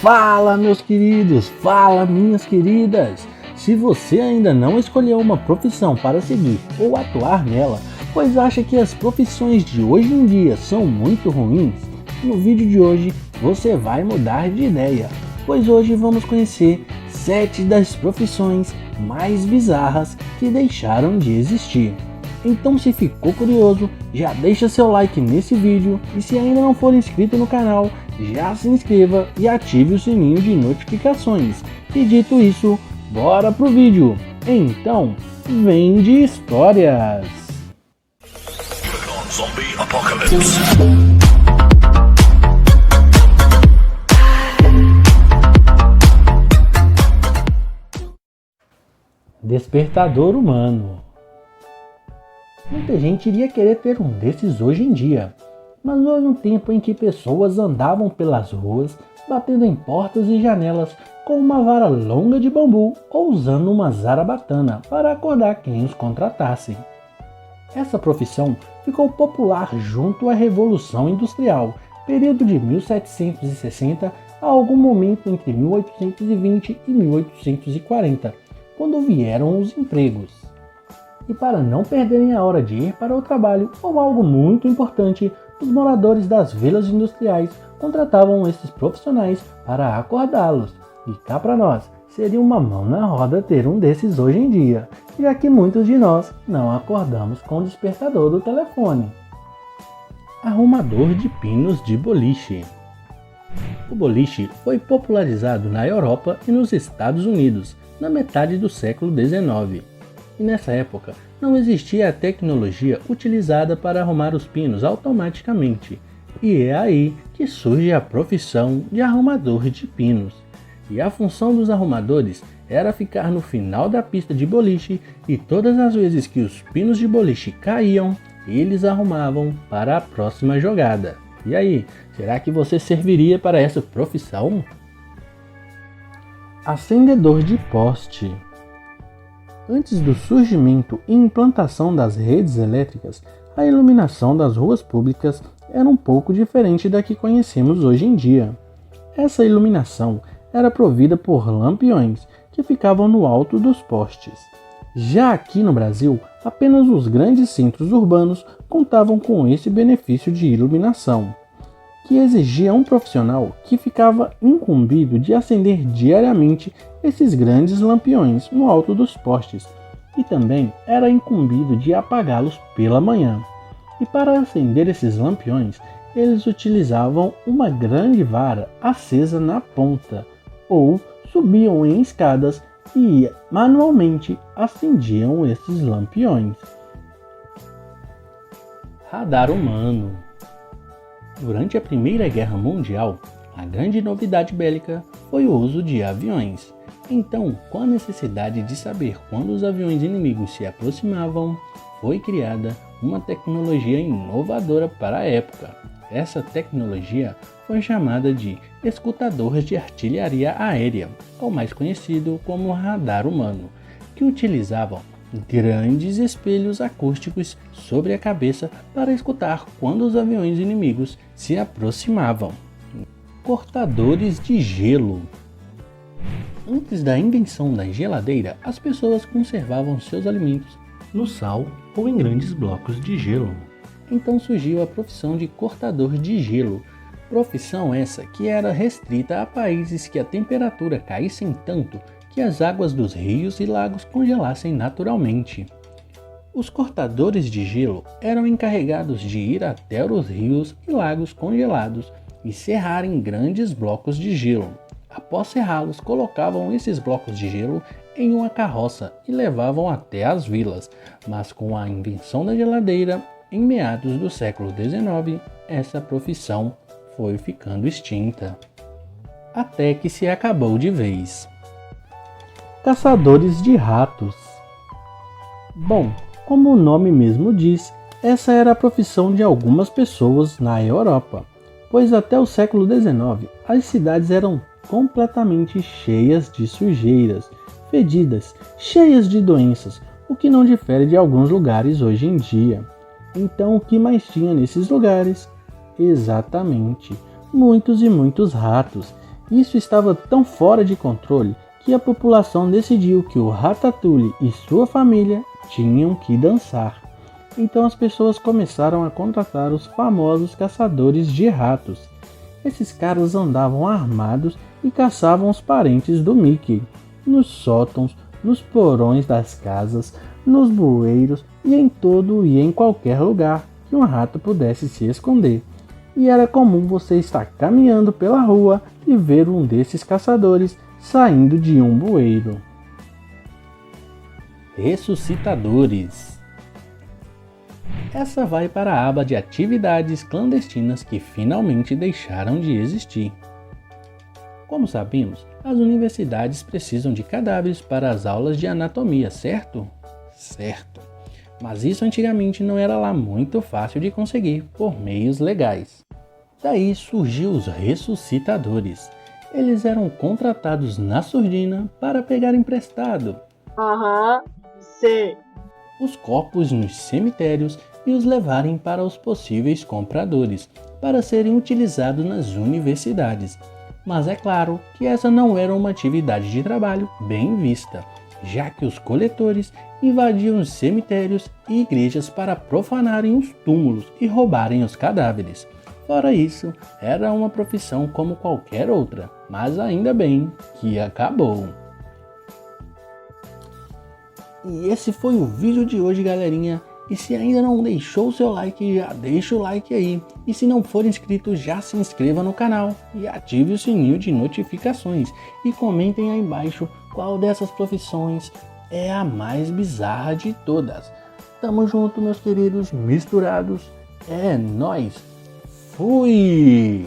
Fala, meus queridos, fala, minhas queridas! Se você ainda não escolheu uma profissão para seguir ou atuar nela, pois acha que as profissões de hoje em dia são muito ruins, no vídeo de hoje você vai mudar de ideia, pois hoje vamos conhecer 7 das profissões mais bizarras que deixaram de existir. Então, se ficou curioso, já deixa seu like nesse vídeo e se ainda não for inscrito no canal, já se inscreva e ative o sininho de notificações. E dito isso, bora pro vídeo! Então, vem de histórias! Despertador humano. Muita gente iria querer ter um desses hoje em dia, mas houve um tempo em que pessoas andavam pelas ruas, batendo em portas e janelas com uma vara longa de bambu ou usando uma zarabatana para acordar quem os contratasse. Essa profissão ficou popular junto à Revolução Industrial, período de 1760 a algum momento entre 1820 e 1840, quando vieram os empregos. E para não perderem a hora de ir para o trabalho ou algo muito importante, os moradores das vilas industriais contratavam esses profissionais para acordá-los. E cá para nós, seria uma mão na roda ter um desses hoje em dia, já que muitos de nós não acordamos com o despertador do telefone. Arrumador de pinos de boliche. O boliche foi popularizado na Europa e nos Estados Unidos na metade do século XIX. E nessa época não existia a tecnologia utilizada para arrumar os pinos automaticamente. E é aí que surge a profissão de arrumador de pinos. E a função dos arrumadores era ficar no final da pista de boliche e todas as vezes que os pinos de boliche caíam, eles arrumavam para a próxima jogada. E aí, será que você serviria para essa profissão? Acendedor de poste. Antes do surgimento e implantação das redes elétricas, a iluminação das ruas públicas era um pouco diferente da que conhecemos hoje em dia. Essa iluminação era provida por lampiões que ficavam no alto dos postes. Já aqui no Brasil, apenas os grandes centros urbanos contavam com esse benefício de iluminação, que exigia um profissional que ficava incumbido de acender diariamente esses grandes lampiões no alto dos postes e também era incumbido de apagá-los pela manhã. E para acender esses lampiões, eles utilizavam uma grande vara acesa na ponta ou subiam em escadas e manualmente acendiam esses lampiões. Radar humano. Durante a Primeira Guerra Mundial, a grande novidade bélica foi o uso de aviões. Então, com a necessidade de saber quando os aviões inimigos se aproximavam, foi criada uma tecnologia inovadora para a época. Essa tecnologia foi chamada de escutador de artilharia aérea, ou mais conhecido como radar humano, que utilizavam grandes espelhos acústicos sobre a cabeça para escutar quando os aviões inimigos se aproximavam. Cortadores de gelo. Antes da invenção da geladeira, as pessoas conservavam seus alimentos no sal ou em grandes blocos de gelo. Então surgiu a profissão de cortador de gelo. Profissão essa que era restrita a países que a temperatura caísse tanto que as águas dos rios e lagos congelassem naturalmente. Os cortadores de gelo eram encarregados de ir até os rios e lagos congelados e serrarem grandes blocos de gelo. Após serrá-los, colocavam esses blocos de gelo em uma carroça e levavam até as vilas. Mas com a invenção da geladeira, em meados do século XIX, essa profissão foi ficando extinta. Até que se acabou de vez. Caçadores de ratos. Bom, como o nome mesmo diz, essa era a profissão de algumas pessoas na Europa, pois até o século XIX as cidades eram completamente cheias de sujeiras, fedidas, cheias de doenças, o que não difere de alguns lugares hoje em dia. Então o que mais tinha nesses lugares? Exatamente, muitos e muitos ratos. Isso estava tão fora de controle que a população decidiu que o Ratatouille e sua família tinham que dançar. Então as pessoas começaram a contratar os famosos caçadores de ratos. Esses caras andavam armados e caçavam os parentes do Mickey, nos sótãos, nos porões das casas, nos bueiros e em todo e em qualquer lugar que um rato pudesse se esconder. E era comum você estar caminhando pela rua e ver um desses caçadores saindo de um bueiro. Ressuscitadores. Essa vai para a aba de atividades clandestinas que finalmente deixaram de existir. Como sabemos, as universidades precisam de cadáveres para as aulas de anatomia, certo? Certo. Mas isso antigamente não era lá muito fácil de conseguir por meios legais. Daí surgiu os ressuscitadores. Eles eram contratados na surdina para pegar emprestado Sei. os corpos nos cemitérios e os levarem para os possíveis compradores, para serem utilizados nas universidades. Mas é claro que essa não era uma atividade de trabalho bem vista, já que os coletores invadiam os cemitérios e igrejas para profanarem os túmulos e roubarem os cadáveres. Fora isso, era uma profissão como qualquer outra, mas ainda bem que acabou. E esse foi o vídeo de hoje, galerinha. E se ainda não deixou o seu like, já deixa o like aí. E se não for inscrito, já se inscreva no canal e ative o sininho de notificações. E comentem aí embaixo qual dessas profissões é a mais bizarra de todas. Tamo junto, meus queridos misturados. É nóis. Fui!